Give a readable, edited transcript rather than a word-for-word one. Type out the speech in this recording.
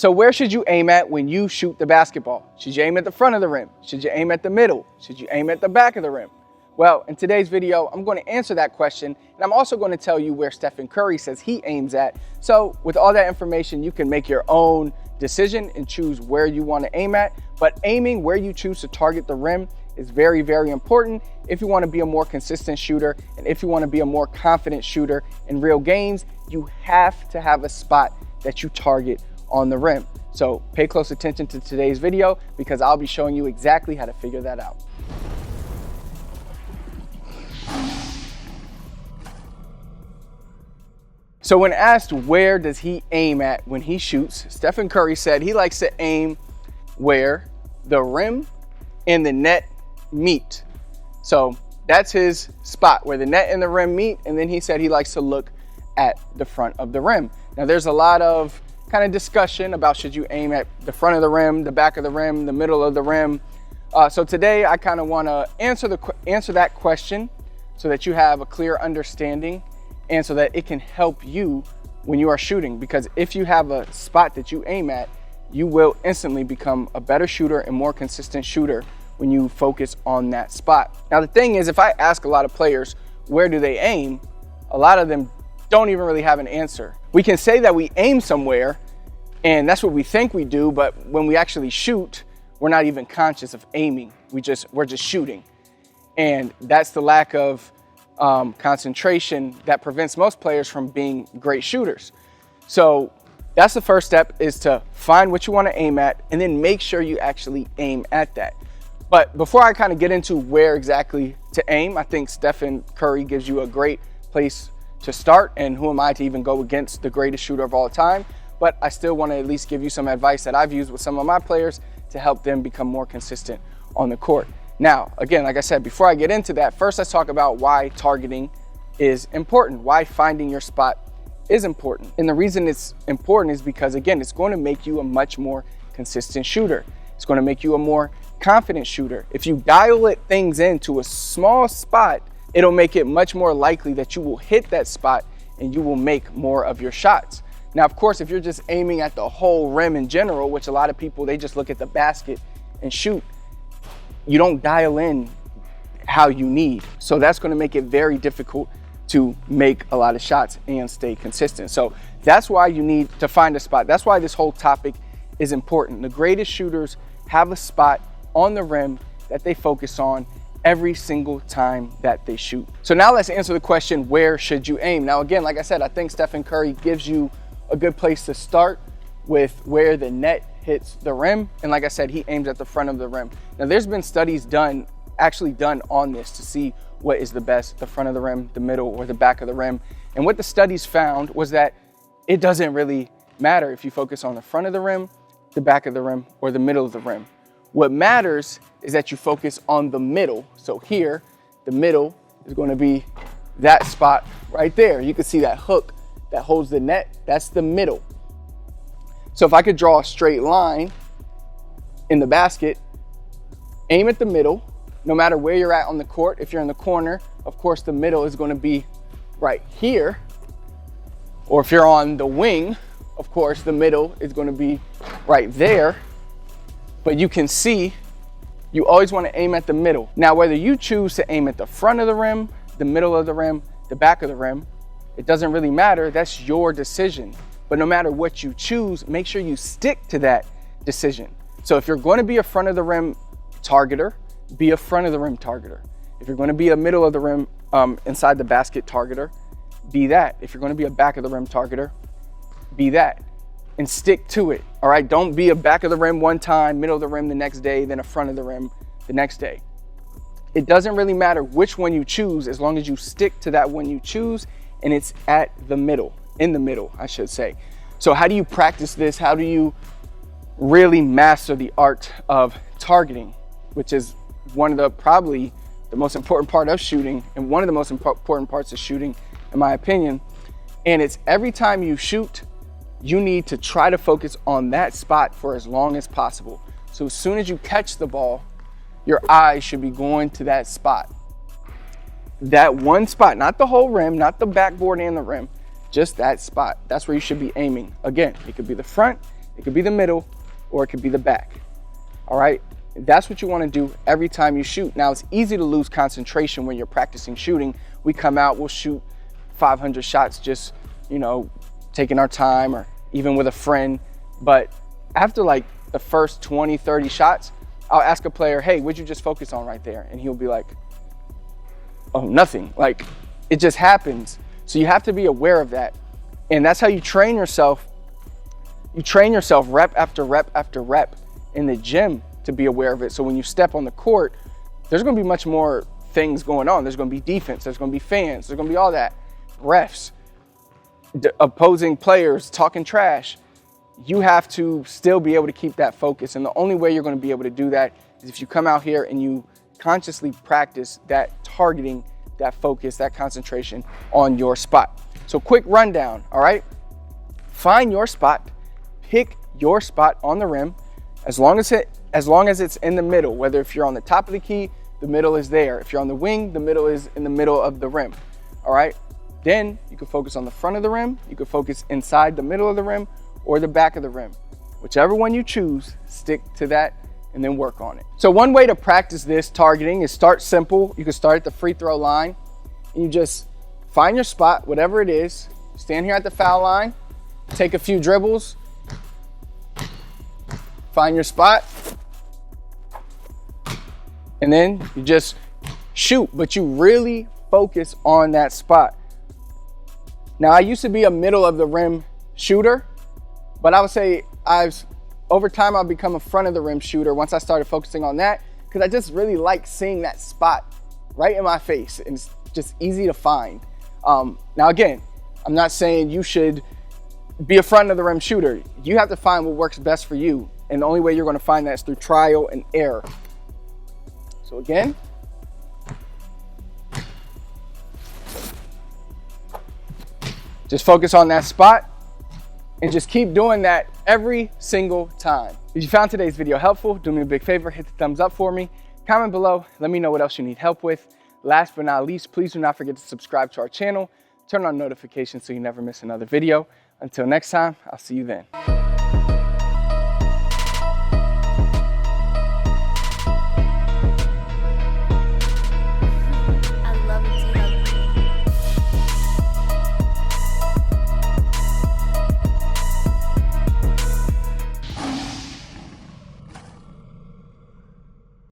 So where should you aim at when you shoot the basketball? Should you aim at the front of the rim? Should you aim at the middle? Should you aim at the back of the rim? Well, in today's video, I'm going to answer that question, and I'm also going to tell you where Stephen Curry says he aims at. So with all that information, you can make your own decision and choose where you want to aim at. But aiming where you choose to target the rim is very, very important if you want to be a more consistent shooter, and if you want to be a more confident shooter in real games. You have to have a spot that you target on the rim. So pay close attention to today's video, because I'll be showing you exactly how to figure that out. So when asked where does he aim at when he shoots, Stephen Curry said he likes to aim where the rim and the net meet. So that's his spot, where the net and the rim meet. And then he said he likes to look at the front of the rim. Now there's a lot of kind of discussion about should you aim at the front of the rim, the back of the rim, the middle of the rim. So today I kind of want to answer that question so that you have a clear understanding and so that it can help you when you are shooting. Because if you have a spot that you aim at, you will instantly become a better shooter and more consistent shooter when you focus on that spot. Now the thing is, if I ask a lot of players where do they aim, a lot of them don't even really have an answer. We can say that we aim somewhere, and that's what we think we do, but when we actually shoot, we're not even conscious of aiming. We're just shooting. And that's the lack of concentration that prevents most players from being great shooters. So that's the first step, is to find what you want to aim at and then make sure you actually aim at that. But before I kind of get into where exactly to aim, I think Stephen Curry gives you a great place to start, and who am I to even go against the greatest shooter of all time? But I still want to at least give you some advice that I've used with some of my players to help them become more consistent on the court. Now, again, like I said, before I get into that, first let's talk about why targeting is important, why finding your spot is important. And the reason it's important is because, again, it's going to make you a much more consistent shooter. It's going to make you a more confident shooter. If you dial things into a small spot, it'll make it much more likely that you will hit that spot and you will make more of your shots. Now, of course, if you're just aiming at the whole rim in general, which a lot of people, they just look at the basket and shoot, you don't dial in how you need. So that's going to make it very difficult to make a lot of shots and stay consistent. So that's why you need to find a spot. That's why this whole topic is important. The greatest shooters have a spot on the rim that they focus on every single time that they shoot. So now let's answer the question, where should you aim? Now, again, like I said, I think Stephen Curry gives you a good place to start with where the net hits the rim. And like I said, he aims at the front of the rim. Now there's been studies actually done on this to see what is the best, the front of the rim, the middle, or the back of the rim. And what the studies found was that it doesn't really matter if you focus on the front of the rim, the back of the rim, or the middle of the rim. What matters is that you focus on the middle. So here, the middle is going to be that spot right there. You can see that hook that holds the net. That's the middle. So if I could draw a straight line in the basket, aim at the middle, no matter where you're at on the court. If you're in the corner, of course, the middle is going to be right here. Or if you're on the wing, of course, the middle is going to be right there. But you can see, you always want to aim at the middle. Now, whether you choose to aim at the front of the rim, the middle of the rim, the back of the rim, it doesn't really matter. That's your decision. But no matter what you choose, make sure you stick to that decision. So if you're going to be a front of the rim targeter, be a front of the rim targeter. If you're going to be a middle of the rim, inside the basket targeter, be that. If you're going to be a back of the rim targeter, be that. And stick to it. All right, don't be a back of the rim one time, middle of the rim the next day, then a front of the rim the next day. It doesn't really matter which one you choose, as long as you stick to that one you choose and it's at the middle, in the middle, I should say. So how do you practice this? How do you really master the art of targeting, which is probably the most important part of shooting, and one of the most important parts of shooting, in my opinion. And it's every time you shoot, you need to try to focus on that spot for as long as possible. So as soon as you catch the ball, your eyes should be going to that spot. That one spot, not the whole rim, not the backboard and the rim, just that spot. That's where you should be aiming. Again, it could be the front, It could be the middle or it could be the back. All right, that's what you want to do every time you shoot. Now, it's easy to lose concentration when you're practicing shooting. We come out, we'll shoot 500 shots just, you know, taking our time, or even with a friend. But after like the first 20, 30 shots, I'll ask a player, hey, what'd you just focus on right there? And he'll be like, oh, nothing. Like, it just happens. So you have to be aware of that. And that's how you train yourself. You train yourself rep after rep after rep in the gym to be aware of it. So when you step on the court, there's going to be much more things going on. There's going to be defense. There's going to be fans. There's going to be all that. Refs, opposing players talking trash. You have to still be able to keep that focus. And the only way you're going to be able to do that is if you come out here and you consciously practice that targeting, that focus, that concentration on your spot. So quick rundown, all right? Find your spot, pick your spot on the rim, as long as it's in the middle. Whether if you're on the top of the key, the middle is there. If you're on the wing, the middle is in the middle of the rim, all right? Then you can focus on the front of the rim, you can focus inside the middle of the rim, or the back of the rim. Whichever one you choose, stick to that and then work on it. So one way to practice this targeting is start simple. You can start at the free throw line and you just find your spot, whatever it is. Stand here at the foul line, take a few dribbles, find your spot, and then you just shoot, but you really focus on that spot. Now, I used to be a middle of the rim shooter, but I would say over time I've become a front of the rim shooter once I started focusing on that, because I just really like seeing that spot right in my face, and it's just easy to find. Now again, I'm not saying you should be a front of the rim shooter. You have to find what works best for you, and the only way you're going to find that is through trial and error. So again, just focus on that spot and just keep doing that every single time. If you found today's video helpful, do me a big favor, hit the thumbs up for me. Comment below, let me know what else you need help with. Last but not least, please do not forget to subscribe to our channel, turn on notifications so you never miss another video. Until next time, I'll see you then.